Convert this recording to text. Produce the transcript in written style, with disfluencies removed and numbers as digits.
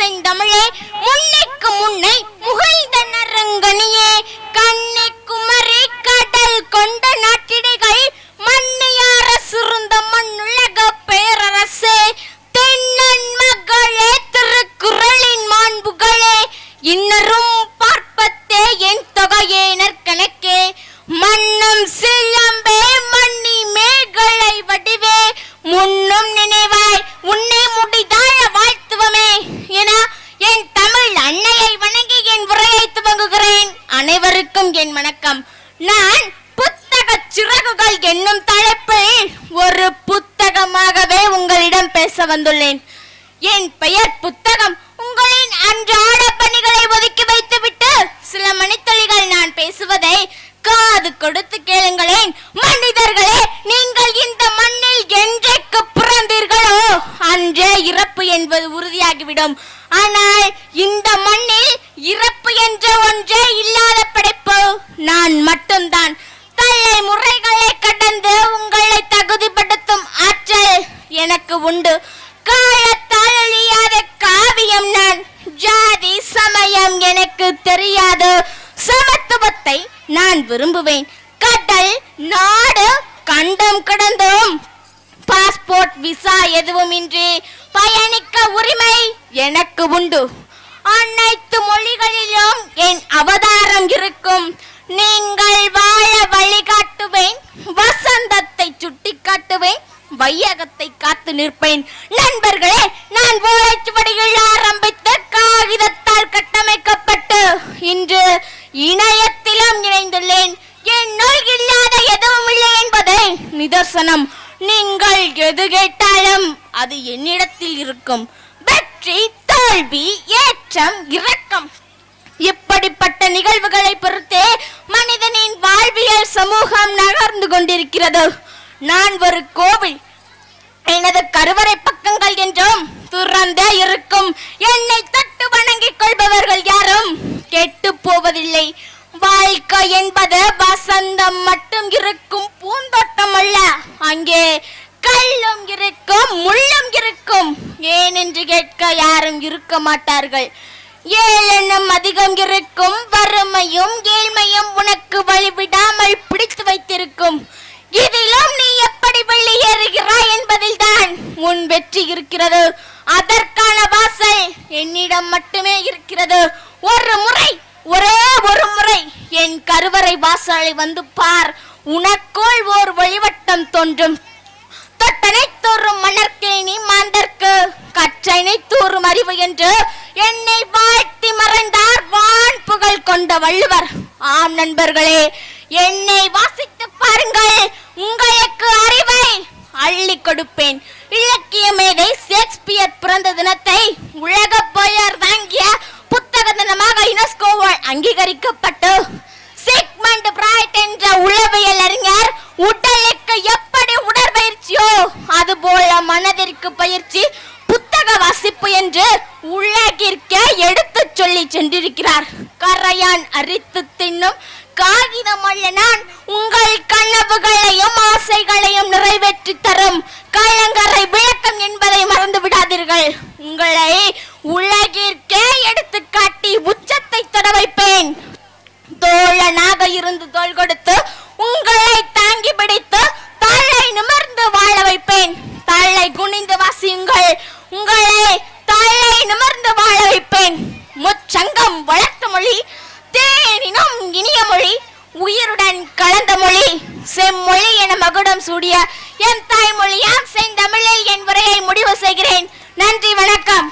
செந்தமிழே முன்னைக்கு முன்னை முகிழ்ந்த நரங்கனியே கண்ணி குமரி கடல் கொண்ட நாட்டிடைகள் மன்னியார சுருந்த மண்ணுலக பேரரசே தென்னன் மகளே திருக்குறளின் மாண்புகளே இன்னரும் பார்ப்பத்தே என் தொகையே நற்கணக்கே மன்னும் சிலம்பே மண்ணி மேகலை வடிவே முன்னும் நினைவாய் உன்னை முடிதாழ வாழ்த்துவமே என என் தமிழ் அன்னையை வணங்கி என் உரையை துவங்குகிறேன். அனைவருக்கும் என் வணக்கம். நான் புத்தக சிறகுகள் என்னும் தலைப்பில் ஒரு புத்தகமாகவே உங்களிடம் பேச வந்துள்ளேன். என் பெயர் புத்தகம். உங்களின் அன்றாட பணிகளை ஒதுக்கி வைத்துவிட்டு சில மணித்துளிகள் நான் பேசுவதை காது கொடுத்து கேளுங்களேன். மனிதர்களே, நீங்கள் இந்த மண்ணில் என்றைக்கு பிறந்தீர்களோ அன்றே இறப்பு என்பது உறுதியாகிவிடும். ஆனால் இந்த மண்ணில் இறப்பு என்ற ஒன்றே இல்லாத படைப்பு நான் மட்டும்தான். தலைமுறைகளை கடந்து உங்களை தகுதிப்படுத்தும் ஆற்றல் எனக்கு உண்டு. காலத்தால் அழியாத காவியம் நான். ஜாதி சமயம் எனக்கு தெரியாது. சமத்துவத்தை நான் விரும்புவேன். கடல் நாடு கண்டம் கடந்தும் பாஸ்போர்ட் விசா எதுவுமின்றி பயணிக்க உரிமை எனக்கு உண்டு. அனைத்து மொழிகளிலும் என் அவதாரம் இருக்கும். நீங்கள் வாழ வழிகாட்டுவேன். வசந்தத்தை சுட்டி காட்டுவேன். வையகத்தை காத்து நிற்பேன். நண்பர்களே, நான் ஓலைச்சுவடியில் ஆரம்பித்த காகிதத்தால் கட்டமைக்கப்பட்டு இன்று இணையத்திலும் இணைந்துள்ளேன். என்னுள் இல்லாத எதுவும் இல்லை என்பதை நிதர்சனம். நீங்கள் எது கேட்டாலும் அது என்னிடத்தில் இருக்கும். வெற்றி, தோல்வி, ஏற்றம், இரக்கம், இப்படிப்பட்ட நிகழ்வுகளை பொறுத்தே மனிதனின் வாழ்வியல் சமூகம் நகர்ந்து கொண்டிருக்கிறது. நான் ஒரு கோவில். எனது கருவறை பக்கங்கள் என்றும் துறந்தே இருக்கும். என்னை தட்டு வணங்கிக் கொள்பவர்கள் யாரும் கெட்டு போவதில்லை. வாழ்க்கை என்பது வசந்தம் மட்டும் இருக்கும் பூந்தோட்டம் அல்ல. அங்கே கல்லும் இருக்கும், முள்ளும் இருக்கும். ஏனென்று கேட்க யாரும் இருக்க மாட்டார்கள். ஏளனம் அதிகம் இருக்கும். வறுமையும் ஏழ்மையும் உனக்கு வழிவிடாமல் பிடித்து வைத்திருக்கும். இதிலும் நீ எப்படி வெளியேறுகிறாய் என்பதில் தான் உன் வெற்றி இருக்கிறது. அதற்கான வாசல் என்னிடம் மட்டுமே இருக்கிறது. ஒரு முறை, ஒரே ஒரு முறை என் கருவறை வாசலை வந்து பார். உனக்குள் ஓர் வழிவட்டம் தோன்றும். தொட்டனை தூறும் மணற்கேணி மாந்தர்க்கு கற்றனை தூறும் அறிவு என்று என்னை வாழ்த்தி மறைந்தார் வான் புகழ் கொண்ட வள்ளுவர். ஆம் நண்பர்களே, என்னை வாசித்து பாருங்கள். உங்களுக்கு அறிவை அள்ளி கொடுப்பேன். இலக்கிய மேதை ஷேக்ஸ்பியர் பிறந்த தினத்தை உலக பெயர் தாங்கிய புத்தக தினமாக யுனெஸ்கோவால் அங்கீகரிக்கப்பட்டு சிக்மண்ட் பிராய்ட் என்ற உளவியல் அறிஞர் உடலுக்கு எப்படி உடற்பயிற்சியோ அதுபோல மனதிற்கு பயிற்சி புத்தக வாசிப்பு என்று உலகிற்கே எடுத்து சொல்லி சென்றிருக்கிறார். கரையான் அரித்து தின்னும் காகிதம் அல்ல நான். உங்கள் கனவுகளையும் ஆசைகளையும் நிறைவேற்றி தரும் கலங்கரை விளக்கம் என்பதை மறந்து விடாதீர்கள். உங்களை உலகிற்கே எடுத்து காட்டி உச்சத்தை தொட வைப்பேன். தோழனாக இருந்து தோள் கொடுத்து உங்களை தாங்கி பிடித்து தலை நிமிர்ந்து வாழ வைப்பேன். தலை குனிந்து வாசியுங்கள். உங்களை தலை நிமிர்ந்து வாழ வைப்பேன். முச்சங்கம் வளர்த்த மொழி, தேனினும் இனிய மொழி, உயிருடன் கலந்த மொழி, செம்மொழி என மகுடம் சூடிய என் தாய்மொழியாம் செந்தமிழில் என் உரையை முடிவு செய்கிறேன். நன்றி, வணக்கம்.